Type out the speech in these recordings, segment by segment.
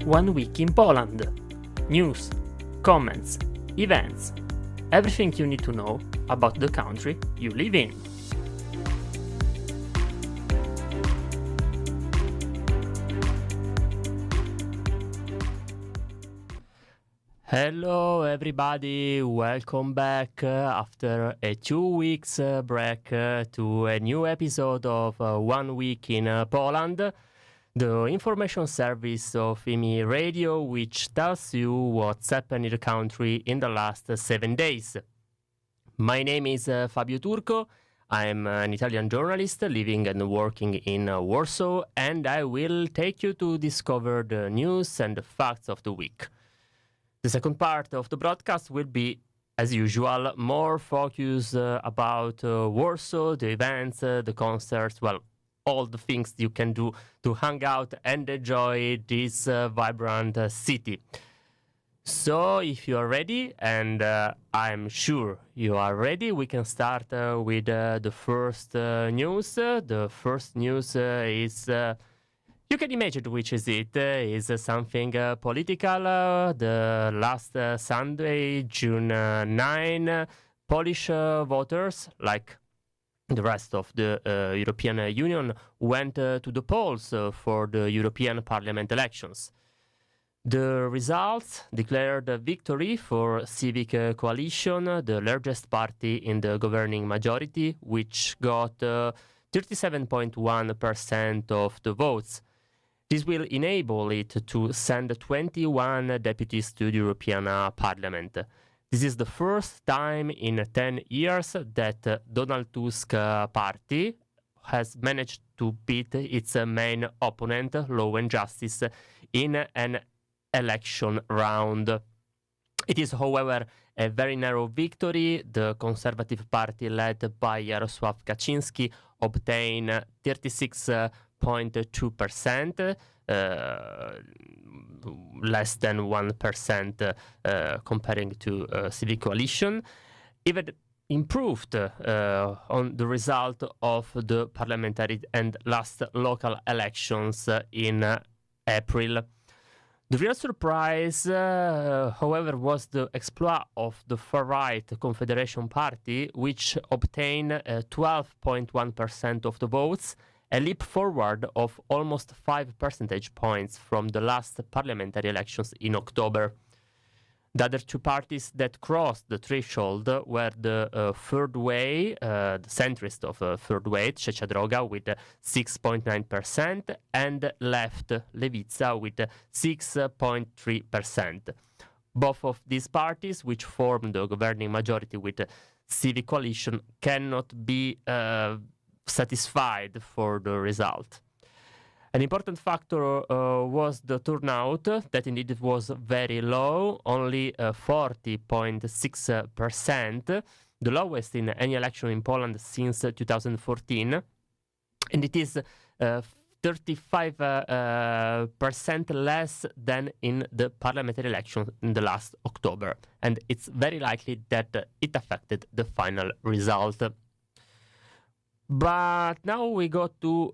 1 week in Poland. News, comments, events, everything you need to know about the country you live in. Hello everybody, welcome back after a 2 weeks break to a new episode of 1 week in Poland, the information service of IMI Radio, which tells you what's happened in the country in the last 7 days. My name is Fabio Turco. I'm an Italian journalist living and working in Warsaw, and I will take you to discover the news and the facts of the week. The second part of the broadcast will be, as usual, more focused about Warsaw, the events, the concerts, well, all the things you can do to hang out and enjoy this vibrant city. So, if you are ready, and I'm sure you are ready, we can start with the first news. The first news is... you can imagine which is it. Is something political. The last Sunday, June 9, Polish voters, like the rest of the European Union, went to the polls for the European Parliament elections. The results declared a victory for Civic Coalition, the largest party in the governing majority, which got 37.1% of the votes. This will enable it to send 21 deputies to the European Parliament. This is the first time in 10 years that Donald Tusk party has managed to beat its main opponent, Law and Justice, in an election round. It is, however, a very narrow victory. The Conservative Party, led by Jarosław Kaczyński, obtained 36.2%, less than 1% comparing to Civic Coalition. Even improved on the result of the parliamentary and last local elections in April. The real surprise, however, was the exploit of the far-right Confederation Party, which obtained 12.1% of the votes, a leap forward of almost 5 percentage points from the last parliamentary elections in October. The other two parties that crossed the threshold were the Third Way, the centrist of Third Way, Trzecia Droga, with 6.9%, and Left, Lewica, with 6.3%. Both of these parties, which form the governing majority with Civic Coalition, cannot be satisfied for the result. An important factor was the turnout, that indeed was very low, only 40.6%, the lowest in any election in Poland since 2014, and it is 35% less than in the parliamentary election in the last October, and it's very likely that it affected the final result. But now we got to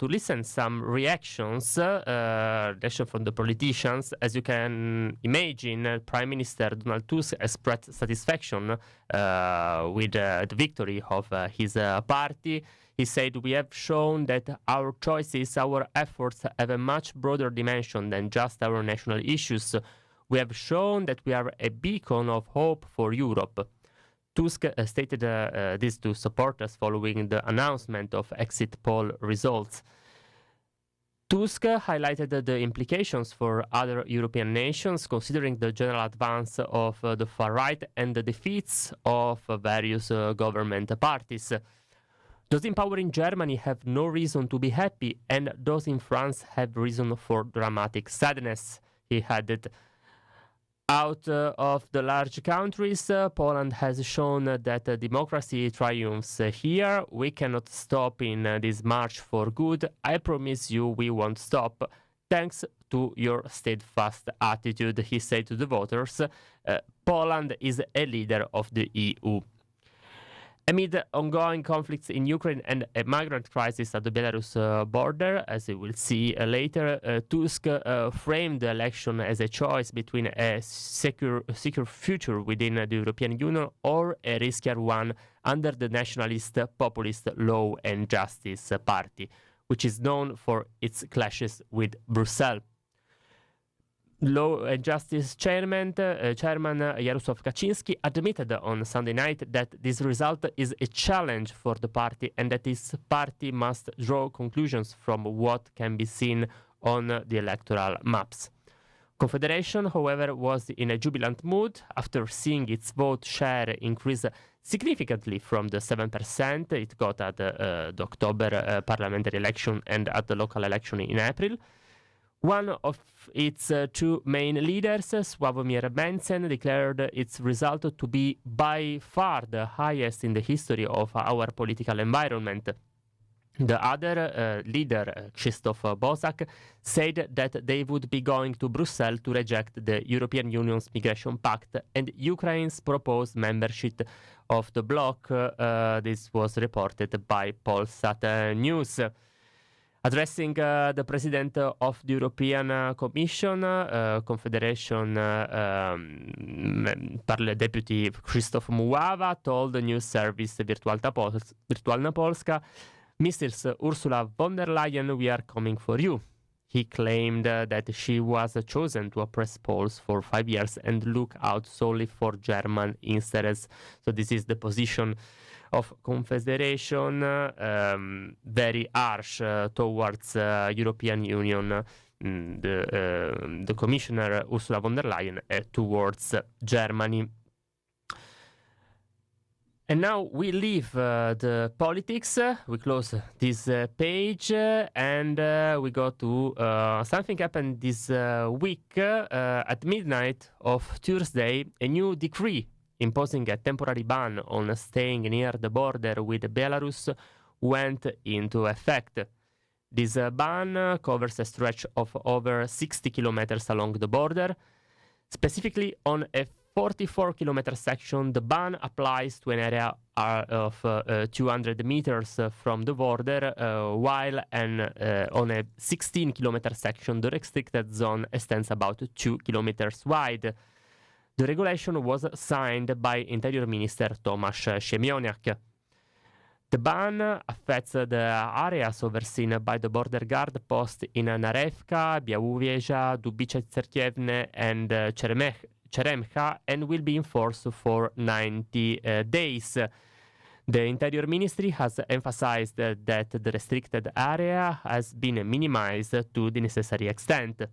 listen some reactions from the politicians. As you can imagine, Prime Minister Donald Tusk expressed satisfaction with the victory of his party. He said, "We have shown that our choices, our efforts have a much broader dimension than just our national issues. We have shown that we are a beacon of hope for Europe." Tusk stated this to supporters following the announcement of exit poll results. Tusk highlighted the implications for other European nations, considering the general advance of the far right and the defeats of various government parties. Those in power in Germany have no reason to be happy, and those in France have reason for dramatic sadness, he added. Out of the large countries, Poland has shown that democracy triumphs here. We cannot stop in this march for good. I promise you we won't stop. Thanks to your steadfast attitude, he said to the voters. Poland is a leader of the EU. Amid ongoing conflicts in Ukraine and a migrant crisis at the Belarus border, as we will see later, Tusk framed the election as a choice between a secure future within the European Union or a riskier one under the nationalist populist Law and Justice Party, which is known for its clashes with Brussels. Law and Justice Chairman Jarosław Kaczynski admitted on Sunday night that this result is a challenge for the party and that his party must draw conclusions from what can be seen on the electoral maps. Confederation, however, was in a jubilant mood after seeing its vote share increase significantly from the 7% it got at the October parliamentary election and at the local election in April. One of its two main leaders, Sławomir Mencen, declared its result to be by far the highest in the history of our political environment. The other leader, Krzysztof Bosak, said that they would be going to Brussels to reject the European Union's Migration Pact and Ukraine's proposed membership of the bloc. This was reported by Polsat News. Addressing the president of the European Commission, Confederation Deputy Krzysztof Muława told the news service Wirtualna Polska, Mrs. Ursula von der Leyen, we are coming for you. He claimed that she was chosen to oppress Poles for 5 years and look out solely for German interests. So this is the position of Confederation, very harsh towards European Union, the Commissioner Ursula von der Leyen towards Germany. And now we leave the politics, we close this page, and we go to something happened this week. At midnight of Thursday, a new decree imposing a temporary ban on staying near the border with Belarus went into effect. This ban covers a stretch of over 60 kilometers along the border. Specifically, on a 44-kilometer section, the ban applies to an area of 200 meters from the border, while on a 16-kilometer section, the restricted zone extends about 2 kilometers wide. The regulation was signed by Interior Minister Tomasz Siemoniak. The ban affects the areas overseen by the border guard post in Narewka, Białowieża, Dubice Cerkiewne, and Cheremcha, and will be enforced for 90 days. The Interior Ministry has emphasized that the restricted area has been minimized to the necessary extent.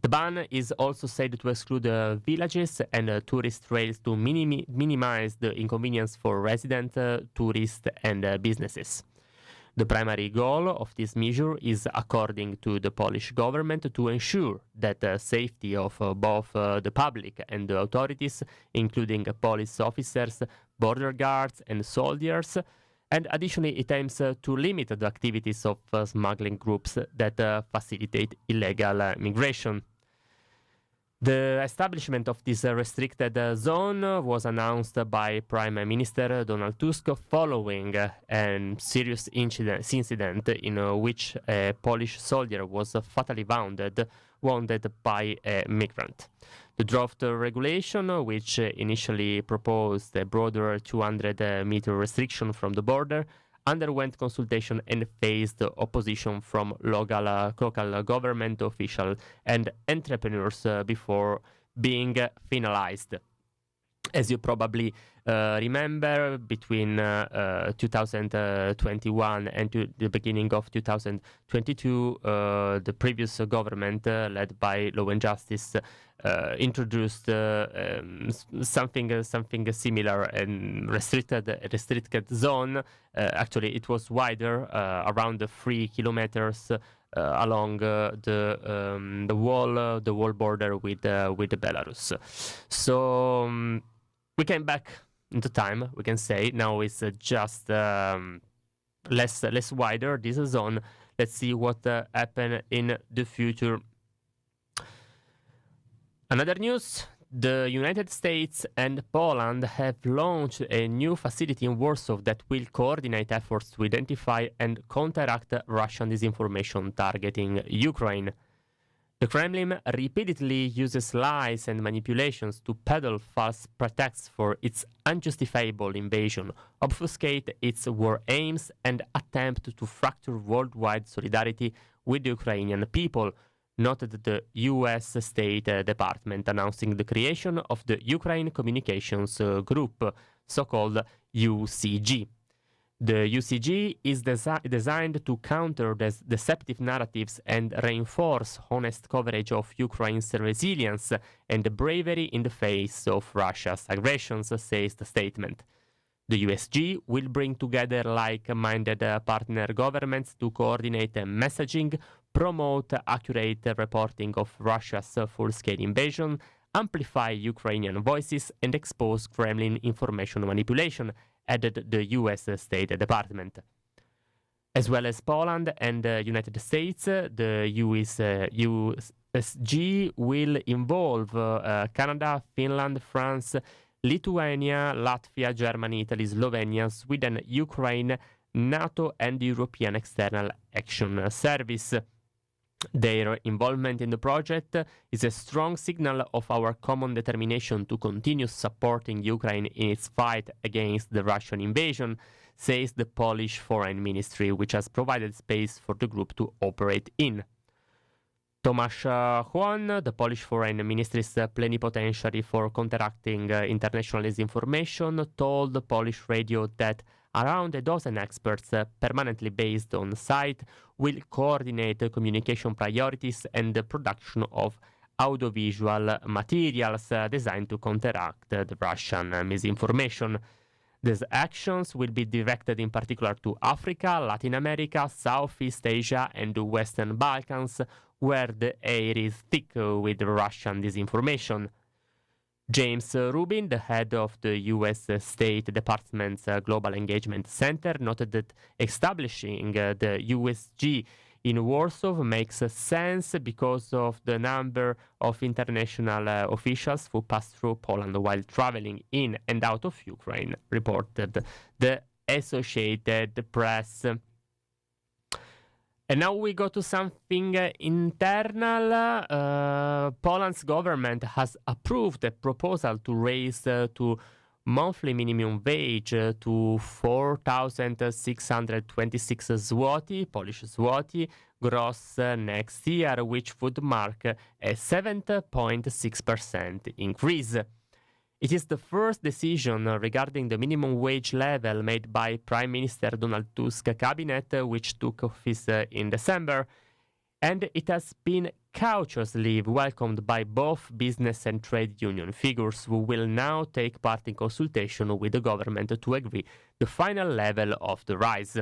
The ban is also said to exclude villages and tourist trails to minimize the inconvenience for residents, tourists, and businesses. The primary goal of this measure is, according to the Polish government, to ensure that the safety of both the public and the authorities, including police officers, border guards, and soldiers. And additionally, it aims to limit the activities of smuggling groups that facilitate illegal migration. The establishment of this restricted zone was announced by Prime Minister Donald Tusk following a serious incident in which a Polish soldier was fatally wounded by a migrant. The draft regulation, which initially proposed a broader 200-meter restriction from the border, underwent consultation and faced opposition from local government officials and entrepreneurs before being finalized. As you probably remember, between 2021 and the beginning of 2022, the previous government, led by Law and Justice, introduced something similar and restricted zone. Actually, it was wider, around 3 kilometers along the wall border with Belarus. So we came back into time, we can say. Now it's just less wider, this zone. Let's see what happen in the future. Another news, The United States and Poland have launched a new facility in Warsaw that will coordinate efforts to identify and counteract Russian disinformation targeting Ukraine. The Kremlin repeatedly uses lies and manipulations to peddle false pretexts for its unjustifiable invasion, obfuscate its war aims, and attempt to fracture worldwide solidarity with the Ukrainian people, noted the U.S. State Department, announcing the creation of the Ukraine Communications Group, so-called UCG. The UCG is designed to counter deceptive narratives and reinforce honest coverage of Ukraine's resilience and bravery in the face of Russia's aggressions, says the statement. The USG will bring together like-minded partner governments to coordinate messaging, promote accurate reporting of Russia's full-scale invasion, amplify Ukrainian voices, and expose Kremlin information manipulation, added the U.S. State Department. As well as Poland and the United States, the USG will involve Canada, Finland, France, Lithuania, Latvia, Germany, Italy, Slovenia, Sweden, Ukraine, NATO, and the European External Action Service. Their involvement in the project is a strong signal of our common determination to continue supporting Ukraine in its fight against the Russian invasion, says the Polish Foreign Ministry, which has provided space for the group to operate in. Tomasz Juan, the Polish Foreign Ministry's plenipotentiary for counteracting international disinformation, told the Polish radio that around a dozen experts permanently based on site will coordinate communication priorities and the production of audiovisual materials designed to counteract the Russian misinformation. These actions will be directed in particular to Africa, Latin America, Southeast Asia, and the Western Balkans, where the air is thick with Russian disinformation. James Rubin, the head of the U.S. State Department's Global Engagement Center, noted that establishing the USG in Warsaw makes sense because of the number of international officials who pass through Poland while traveling in and out of Ukraine, reported the Associated Press. And now we go to something internal. Poland's government has approved a proposal to raise to monthly minimum wage to 4,626 zloty, Polish zloty, gross next year, which would mark a 7.6% increase. It is the first decision regarding the minimum wage level made by Prime Minister Donald Tusk's cabinet, which took office in December, and it has been cautiously welcomed by both business and trade union figures, who will now take part in consultation with the government to agree the final level of the rise.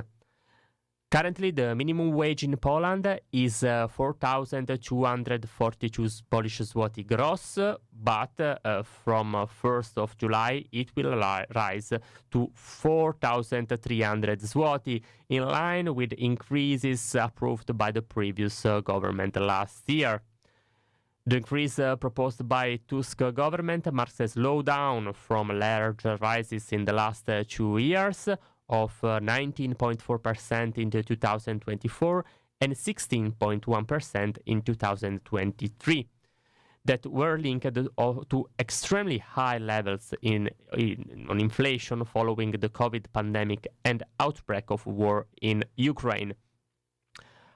Currently, the minimum wage in Poland is 4,242 Polish zloty gross, but from 1st of July it will rise to 4,300 zloty, in line with increases approved by the previous government last year. The increase proposed by Tusk government marks a slowdown from large rises in the last 2 years, of 19.4% in 2024 and 16.1% in 2023, that were linked to extremely high levels on inflation following the COVID pandemic and outbreak of war in Ukraine.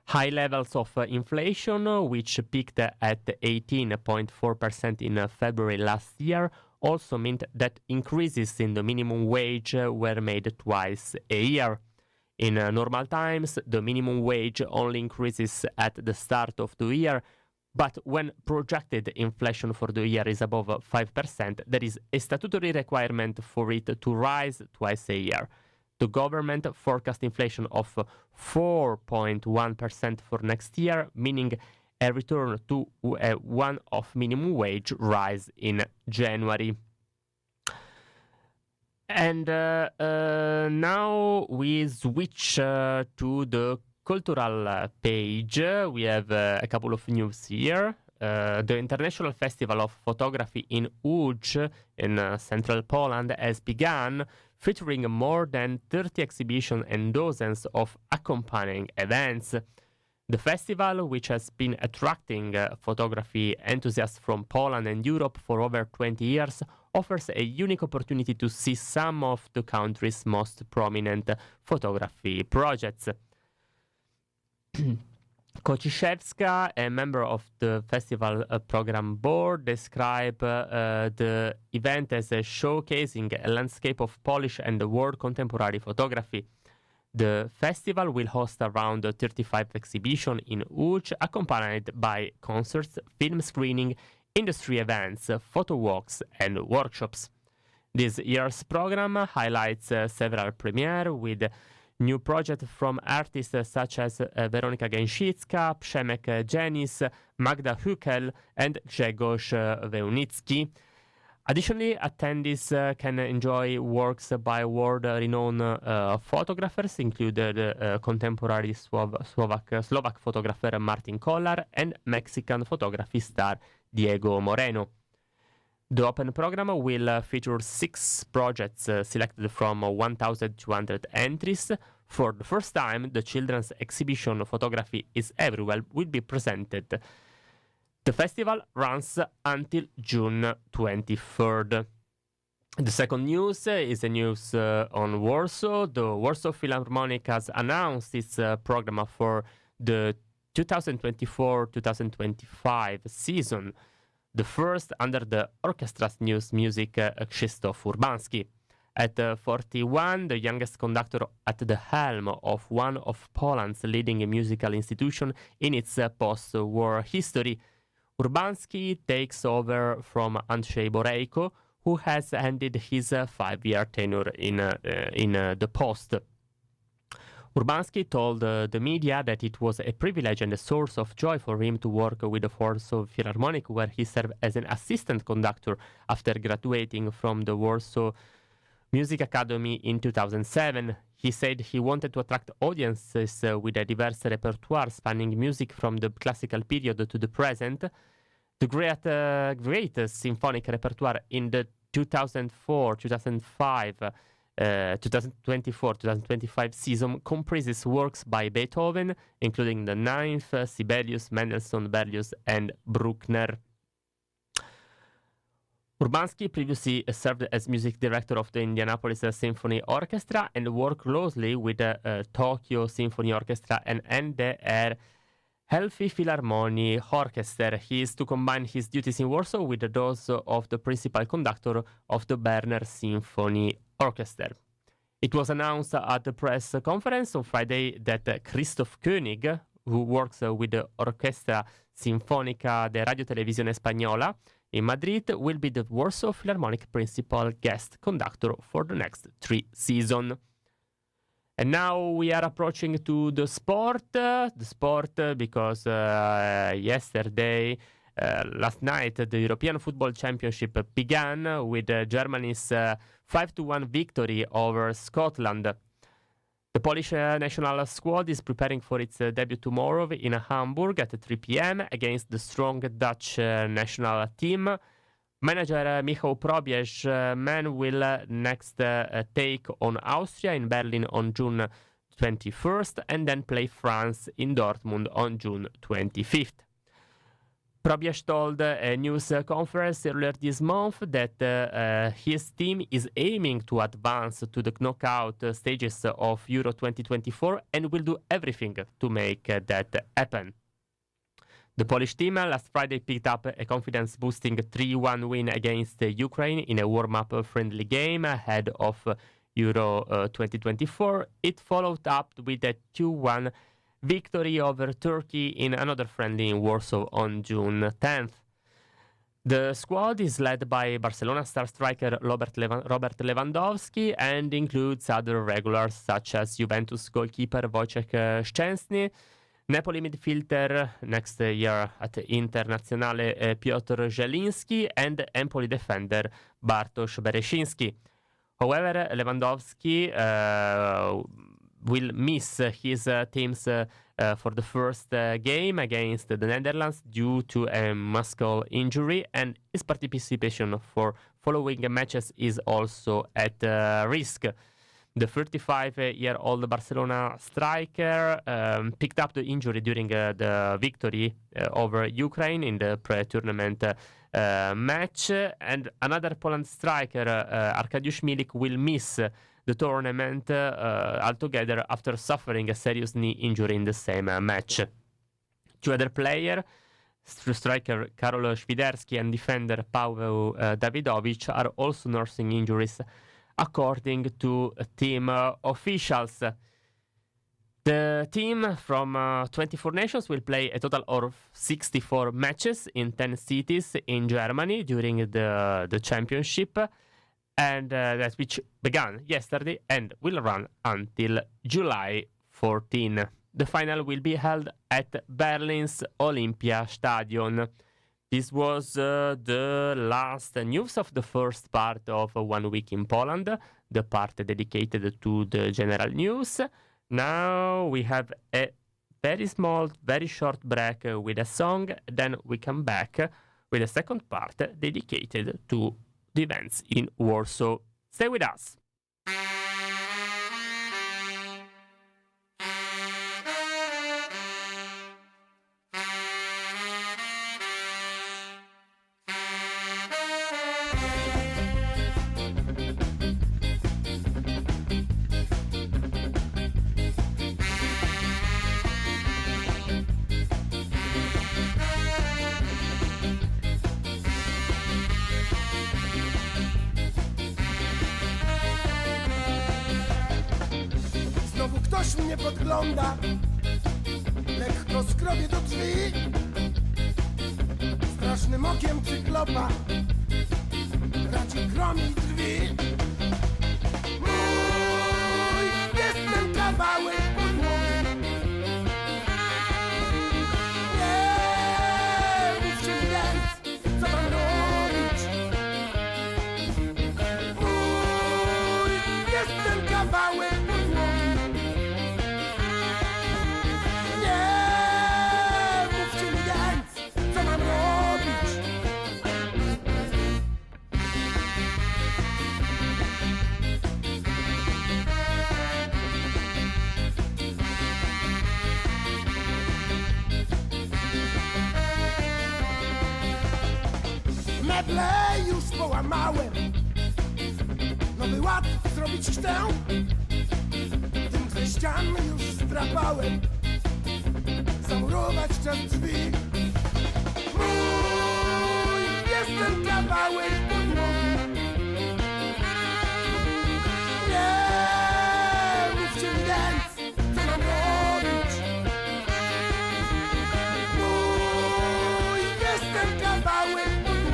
High levels of inflation, which peaked at 18.4% in February last year, also meant that increases in the minimum wage were made twice a year. In normal times, the minimum wage only increases at the start of the year, but when projected inflation for the year is above 5%, there is a statutory requirement for it to rise twice a year. The government forecast inflation of 4.1% for next year, meaning a return to a one-off minimum wage rise in January. And now we switch to the cultural page. We have a couple of news here. the International Festival of Photography in Łódź in central Poland has begun, featuring more than 30 exhibitions and dozens of accompanying events. The festival, which has been attracting photography enthusiasts from Poland and Europe for over 20 years, offers a unique opportunity to see some of the country's most prominent photography projects. Kociszewska, a member of the festival program board, described the event as showcasing a landscape of Polish and world contemporary photography. The festival will host around 35 exhibitions in Łódź, accompanied by concerts, film screening, industry events, photo walks, and workshops. This year's program highlights several premieres with new projects from artists such as Weronika Gęsicka, Przemek Jenis, Magda Hukel, and Grzegorz Wełnicki. Additionally, attendees can enjoy works by world-renowned photographers, including contemporary Slovak photographer Martin Kolar and Mexican photography star Diego Moreno. The open program will feature 6 projects selected from 1,200 entries. For the first time, the children's exhibition Photography is Everywhere will be presented. The festival runs until June 23rd. The second news is a news on Warsaw. The Warsaw Philharmonic has announced its program for the 2024-2025 season, the first under the orchestra's new music, Krzysztof Urbanski. At 41, the youngest conductor at the helm of one of Poland's leading musical institutions in its post-war history, Urbanski takes over from Andrzej Borejko, who has ended his 5-year tenure in the post. Urbanski told the media that it was a privilege and a source of joy for him to work with the Warsaw Philharmonic, where he served as an assistant conductor after graduating from the Warsaw Music Academy in 2007. He said he wanted to attract audiences with a diverse repertoire spanning music from the classical period to the present. The great symphonic repertoire in the 2024-2025 season comprises works by Beethoven, including the Ninth, Sibelius, Mendelssohn, Berlioz, and Bruckner. Urbanski previously served as music director of the Indianapolis Symphony Orchestra and worked closely with the Tokyo Symphony Orchestra and NDR Healthy Philharmonic Orchestra. He is to combine his duties in Warsaw with those of the principal conductor of the Berner Symphony Orchestra. It was announced at the press conference on Friday that Christoph König, who works with the Orquesta Sinfónica de Radio Televisión Española in Madrid, will be the Warsaw Philharmonic principal guest conductor for the next 3 seasons. And now we are approaching to the sport. Because yesterday, last night, the European Football Championship began with Germany's 5-1 victory over Scotland. The Polish national squad is preparing for its debut tomorrow in Hamburg at 3 p.m. against the strong Dutch national team. Manager Michał Probier's men will next take on Austria in Berlin on June 21st and then play France in Dortmund on June 25th. Probierz told a news conference earlier this month that his team is aiming to advance to the knockout stages of Euro 2024 and will do everything to make that happen. The Polish team last Friday picked up a confidence-boosting 3-1 win against Ukraine in a warm-up friendly game ahead of Euro 2024. It followed up with a 2-1 victory over Turkey in another friendly in Warsaw on June 10th. The squad is led by Barcelona star striker Robert Lewandowski and includes other regulars such as Juventus goalkeeper Wojciech Szczęsny, Napoli midfielder next year at Internazionale Piotr Zielinski, and Empoli defender Bartosz Bereszyński. However, Lewandowski will miss his team's for the first game against the Netherlands due to a muscle injury, and his participation for following matches is also at risk. The 35-year-old Barcelona striker picked up the injury during the victory over Ukraine in the pre-tournament match, and another Poland striker, Arkadiusz Milik, will miss the tournament altogether after suffering a serious knee injury in the same match. Two other players, striker Karol Świderski and defender Paweł Dawidowicz, are also nursing injuries, according to team officials. The team from 24 nations will play a total of 64 matches in 10 cities in Germany during the championship, and that which began yesterday and will run until July 14. The final will be held at Berlin's Olympiastadion. This was the last news of the first part of 1 Week in Poland, the part dedicated to the general news. Now we have a very small, very short break with a song, then we come back with a second part dedicated to the events in Warsaw. Stay with us. Ktoś mnie podgląda, lekko skrobię do drzwi, strasznym okiem cyklopa raci gromi drzwi. Mój jest ten kawałek podłogi. Nie mówcie mi więc, co mam robić. Mój jest ten kawałek podłogi. Meble już połamałem, nowy ład zrobić chcę, tym ze ścian już zdrapałem, zamurować czas drzwi. Mój jest ten kawałek podłogi. Nie mówcie mi więc, co mam robić. Mój jest ten kawałek podłogi.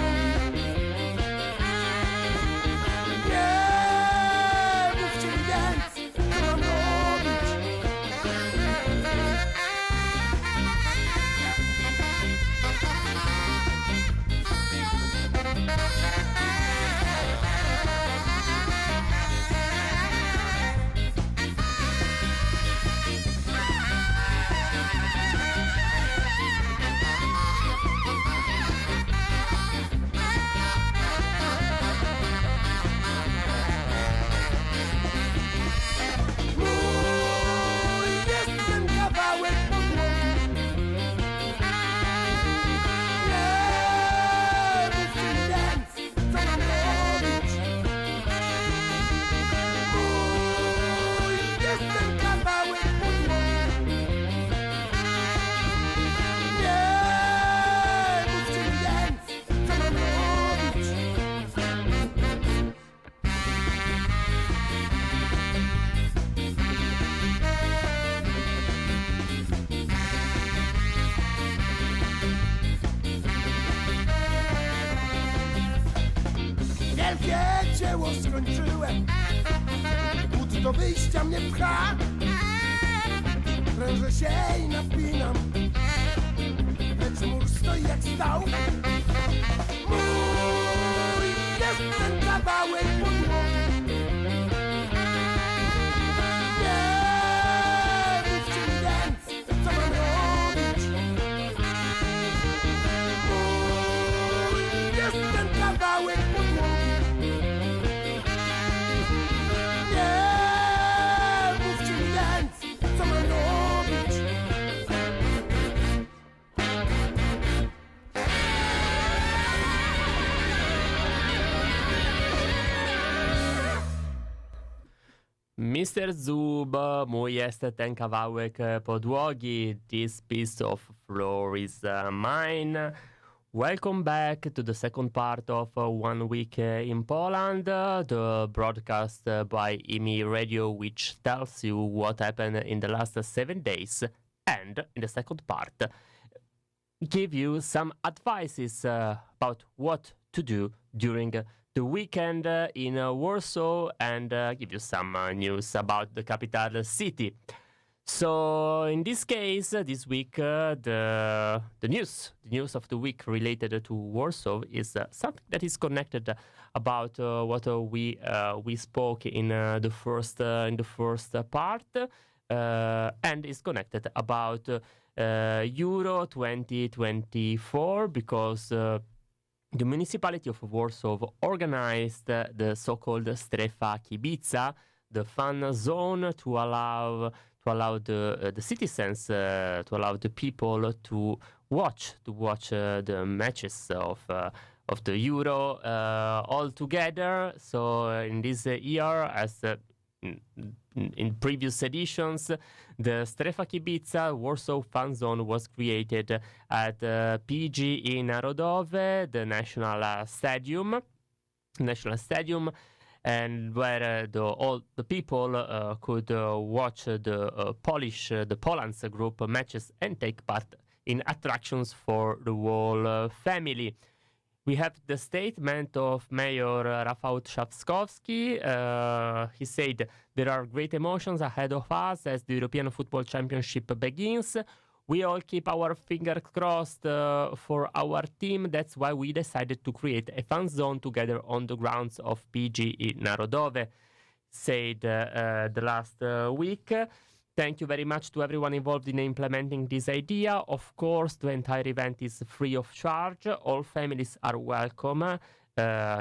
Wielkie dzieło skończyłem, But do wyjścia mnie pcha. Prężę się i napinam, lecz mur stoi jak stał. Mój jest ten kawałek podłogi. Nie mówcie mi więc, co mam Mr. Zub, mój jest ten kawałek podłogi. This piece of floor is mine. Welcome back to the second part of One Week in Poland, the broadcast by IMI Radio, which tells you what happened in the last 7 days, and in the second part, give you some advices about what to do during the weekend in Warsaw, and give you some news about the capital city. So in this case, this week, the news of the week related to Warsaw is something that is connected about what we spoke in the first part, and is connected about Euro 2024, because the municipality of Warsaw organized the so-called Strefa Kibica, the fan zone, to allow the citizens, to allow the people to watch the matches of the Euro all together. So in this year, as in previous editions, the Strefa Kibica Warsaw Fan Zone was created at PGE Narodowe, the national stadium, and where all the people could watch the Poland's group matches and take part in attractions for the whole family. We have the statement of Mayor Rafał Trzaskowski. He said, "There are great emotions ahead of us as the European Football Championship begins. We all keep our fingers crossed for our team. That's why we decided to create a fan zone together on the grounds of PGE Narodowe," said the last week. Thank you very much to everyone involved in implementing this idea. Of course, the entire event is free of charge. All families are welcome,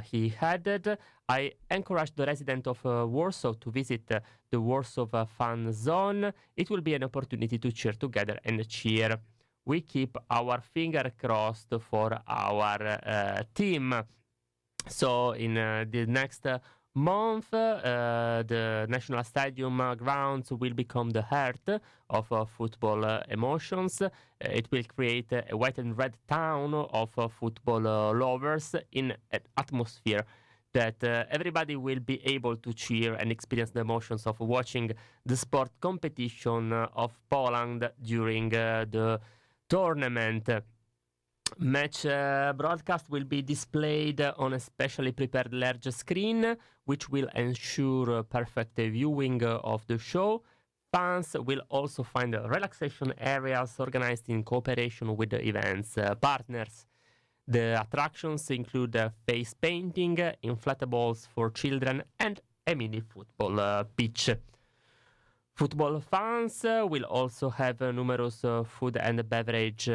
he added. I encourage the residents of Warsaw to visit the Warsaw Fan Zone. It will be an opportunity to cheer together and cheer. We keep our finger crossed for our team. So in the next month, the National Stadium grounds will become the heart of football emotions. It will create a white and red town of football lovers in an atmosphere that everybody will be able to cheer and experience the emotions of watching the sport competition of Poland during the tournament. Match broadcast will be displayed on a specially prepared large screen, which will ensure perfect viewing of the show. Fans will also find relaxation areas organized in cooperation with the event's partners. The attractions include face painting, inflatables for children, and a mini football pitch. Football fans will also have numerous food and beverage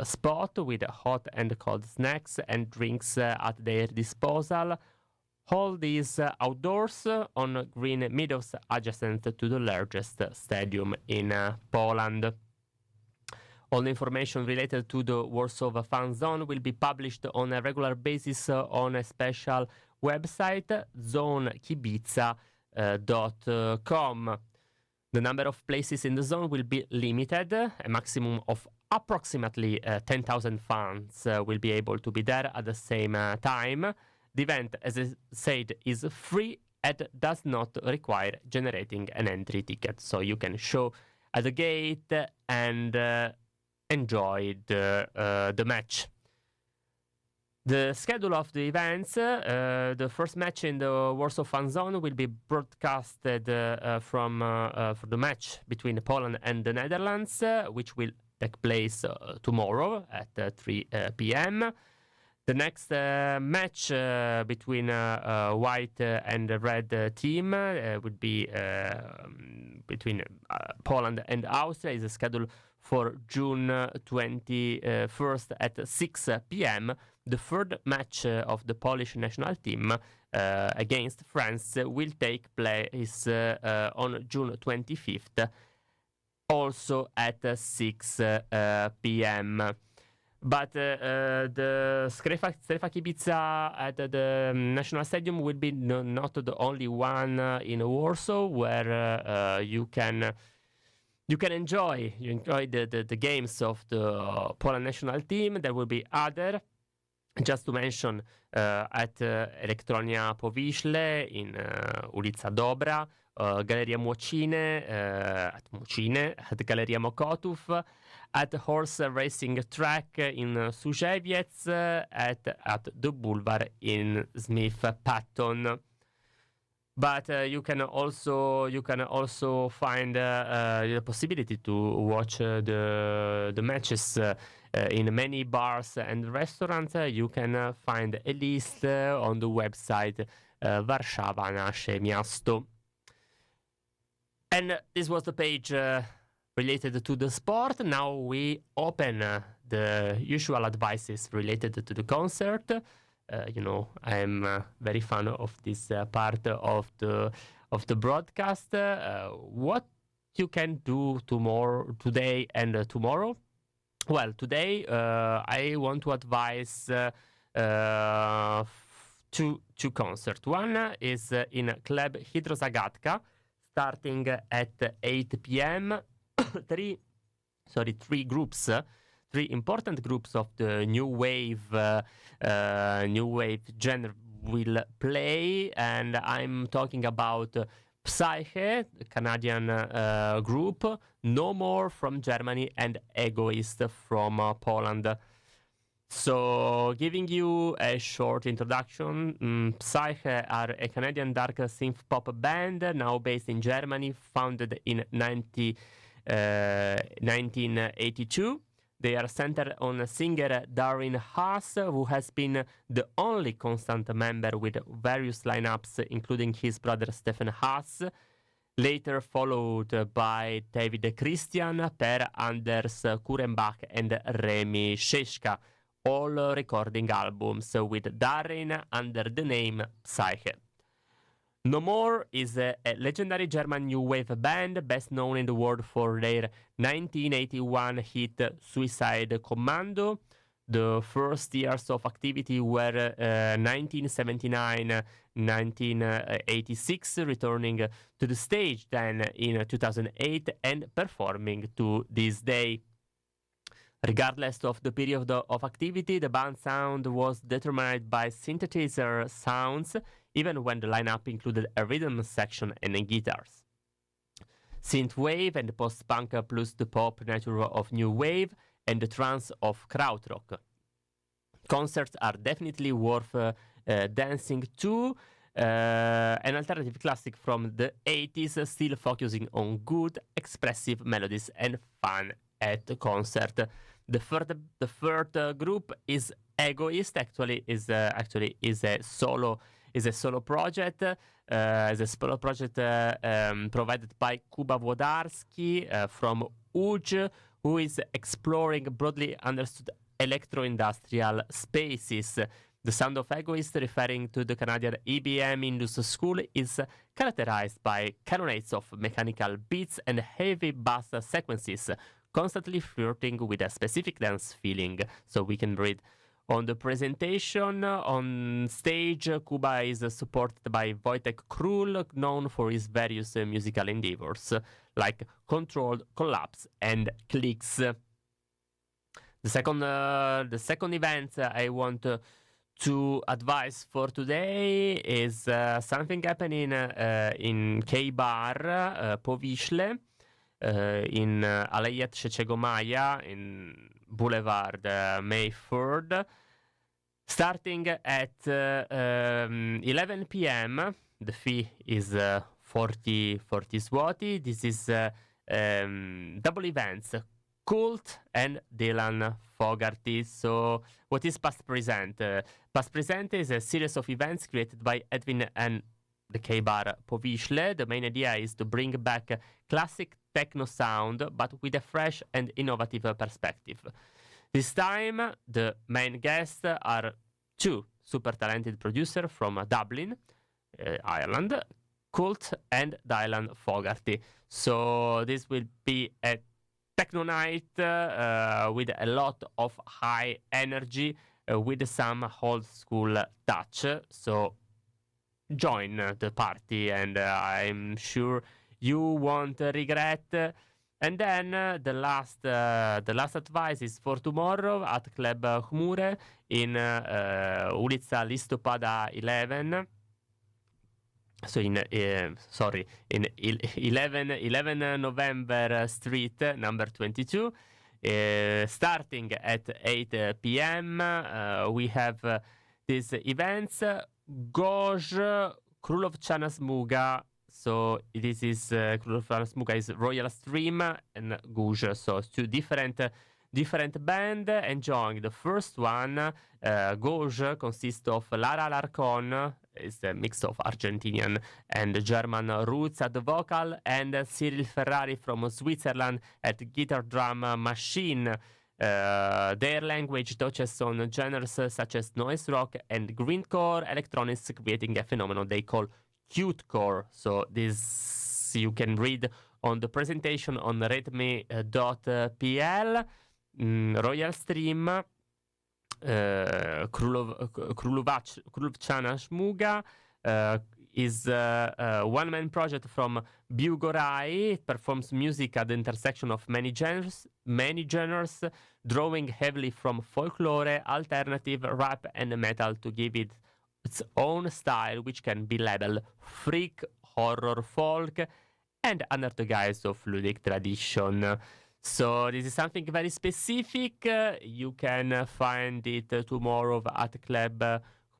spots with hot and cold snacks and drinks at their disposal. All these outdoors on green meadows adjacent to the largest stadium in Poland. All the information related to the Warsaw Fan Zone will be published on a regular basis on a special website, zonekibica.com. The number of places in the zone will be limited. A maximum of approximately 10,000 fans will be able to be there at the same time. The event, as I said, is free and does not require generating an entry ticket. So you can show at the gate and enjoy the match. The schedule of the events, the first match in the Warsaw Fan Zone will be broadcasted for the match between Poland and the Netherlands, which will take place tomorrow at 3 p.m. The next match between white and red team would be between Poland and Austria is scheduled for June 21st at 6 p.m. The third match of the Polish national team against France will take place on June 25th, also at 6 p.m. But the Strefa Kibica at the National Stadium will be not the only one in Warsaw, where you can enjoy the games of the Poland national team. There will be other. Just to mention, at Elektronia Powiśle in ulica Dobra, Galeria Młociny, at Młociny, at Galeria Mokotów, at the horse racing track in Służewiec, at the boulevard in Smith Patton. But you can also find the possibility to watch the matches in many bars and restaurants. You can find a list on the website Warszawa Nasze Miasto. And this was the page related to the sport. Now we open the usual advices related to the concert. I'm very fan of this part of the broadcast. What you can do today and tomorrow? Well, today I want to advise two concerts. One is in Club Hydrozagatka, starting at 8 p.m. Three important groups of the new wave genre will play, and I'm talking about Psyche, the Canadian group, No More from Germany, and Egoist from Poland. So, giving you a short introduction, Psyche are a Canadian dark synth pop band now based in Germany, founded in 1982. They are centered on singer Darren Haas, who has been the only constant member with various lineups, including his brother Stefan Haas, later followed by David Christian, Per Anders Kurenbach, and Remy Sheshka, all recording albums with Darren under the name Psyche. No More is a legendary German new wave band best known in the world for their 1981 hit Suicide Commando. The first years of activity were 1979-1986, returning to the stage then in 2008 and performing to this day. Regardless of the period of activity, the band sound was determined by synthesizer sounds, even when the lineup included a rhythm section and guitars. Synthwave and post-punk plus the pop nature of new wave and the trance of krautrock. Concerts are definitely worth dancing to. An alternative classic from the 80s, still focusing on good, expressive melodies and fun at the concert. The third group is Egoist. Actually, is a solo project. Provided by Kuba Włodarski from Łódź, who is exploring broadly understood electro-industrial spaces. The sound of Egoist, referring to the Canadian EBM Indus School, is characterized by cannonades of mechanical beats and heavy bass sequences, constantly flirting with a specific dance feeling. So we can read on the presentation. On stage, Kuba is supported by Wojtek Król, known for his various musical endeavors, like Controlled Collapse and Clicks. The second event I want to advise for today is something happening in K-Bar Powiśle, in Aleja 3 Maja, in Boulevard May 3rd, starting at 11 p.m. The fee is 40 zloty. This is double events, Cult and Dylan Fogarty. So what is Past Present? Past Present is a series of events created by Edwin and the K-Bar Powiśle. The main idea is to bring back classic techno sound, but with a fresh and innovative perspective. This time, the main guests are two super talented producers from Dublin, Ireland, Cult and Dylan Fogarty. So this will be a techno night with a lot of high energy, with some old school touch. So join the party, and I'm sure you won't regret. And then the last advice is for tomorrow at Club Chmury in ulica Listopada 11. So in 11 November Street, number 22. Starting at 8 p.m. We have these events. Goj Królovčana Smuga. So this is Królovčana Smuga is Royal Stream and Goj. So two different band enjoying. The first one, Goj, consists of Lara Larcon, is a mix of Argentinian and German roots at the vocal, and Cyril Ferrari from Switzerland at guitar drum machine. Their language touches on genres such as noise rock and grindcore electronics, creating a phenomenon they call cutecore. So this you can read on the presentation on redmi.pl. Royal Stream, Królovčana Smuga is a one-man project from Biugorai. It performs music at the intersection of many genres, drawing heavily from folklore, alternative, rap, and metal to give it its own style, which can be labeled freak, horror, folk, and under the guise of ludic tradition. So this is something very specific. You can find it tomorrow at Club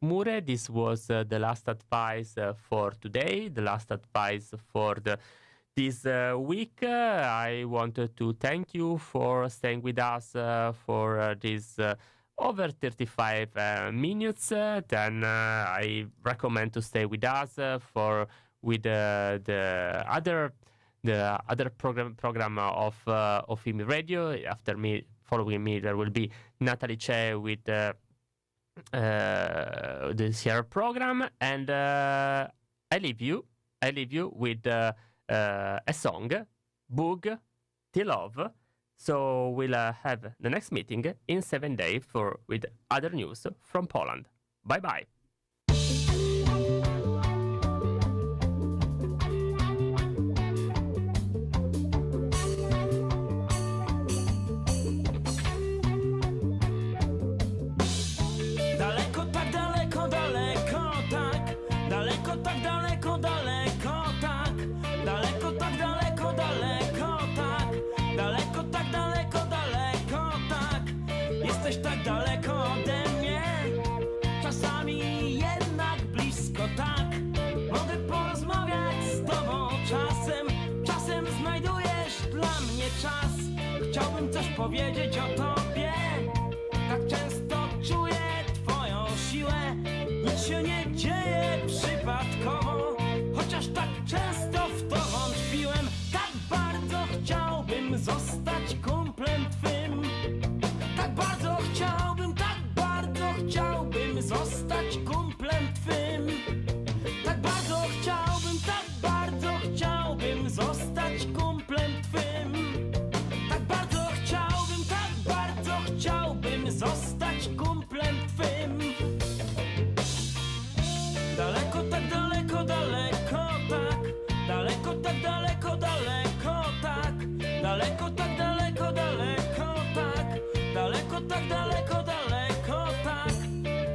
Chmury. This was the last advice for today, the last advice for this week. I wanted to thank you for staying with us for this over 35 minutes. Then I recommend to stay with us with the other program of IMI Radio. After me, following me, there will be Natalie Che with the Sierra program, and I leave you with a song, Bug Till Love. So we'll have the next meeting in 7 days with other news from Poland. Bye bye. Chciałbym coś powiedzieć o tobie. Tak często czuję twoją siłę. Nic się nie dzieje przypadkowo, chociaż tak często w to wątpiłem. Tak bardzo chciałbym zostać kumplem twym. Tak bardzo chciałbym zostać kumplem twym. Tak bardzo chciałbym zostać kumplem twym. Chciałbym zostać kumplem twym. Daleko, tak daleko, daleko, tak. Daleko, tak daleko, daleko, tak. Daleko, tak daleko, daleko, tak. Daleko, tak daleko, daleko, tak.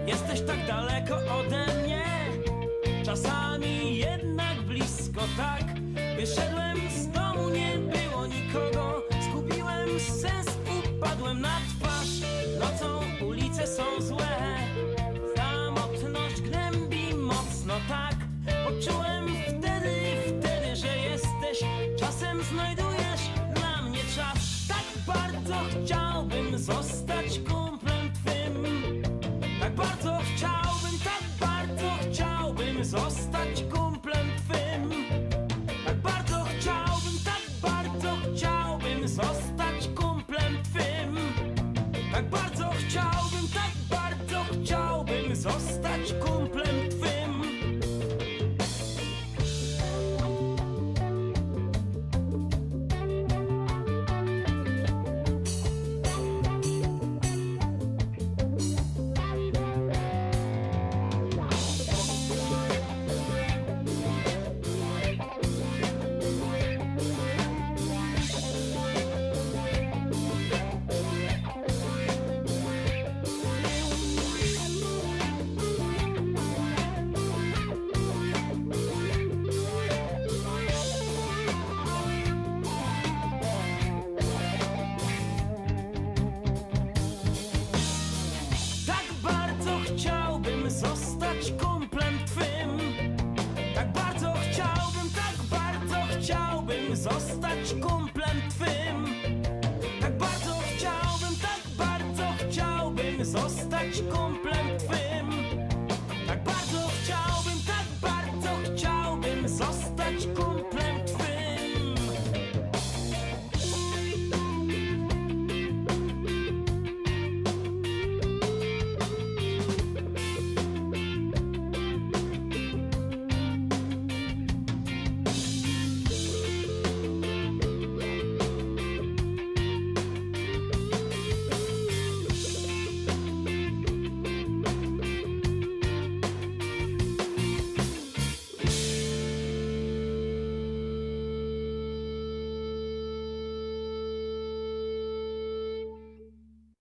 Jesteś tak daleko ode mnie, czasami jednak blisko, tak. Wyszedłem z domu, nie było nikogo. Zgubiłem sens, upadłem na twarz. Nocą ulice są złe, samotność gnębi mocno, tak. Poczułem wtedy, że jesteś. Czasem znajdujesz dla mnie czas. Tak bardzo chciałbym zostać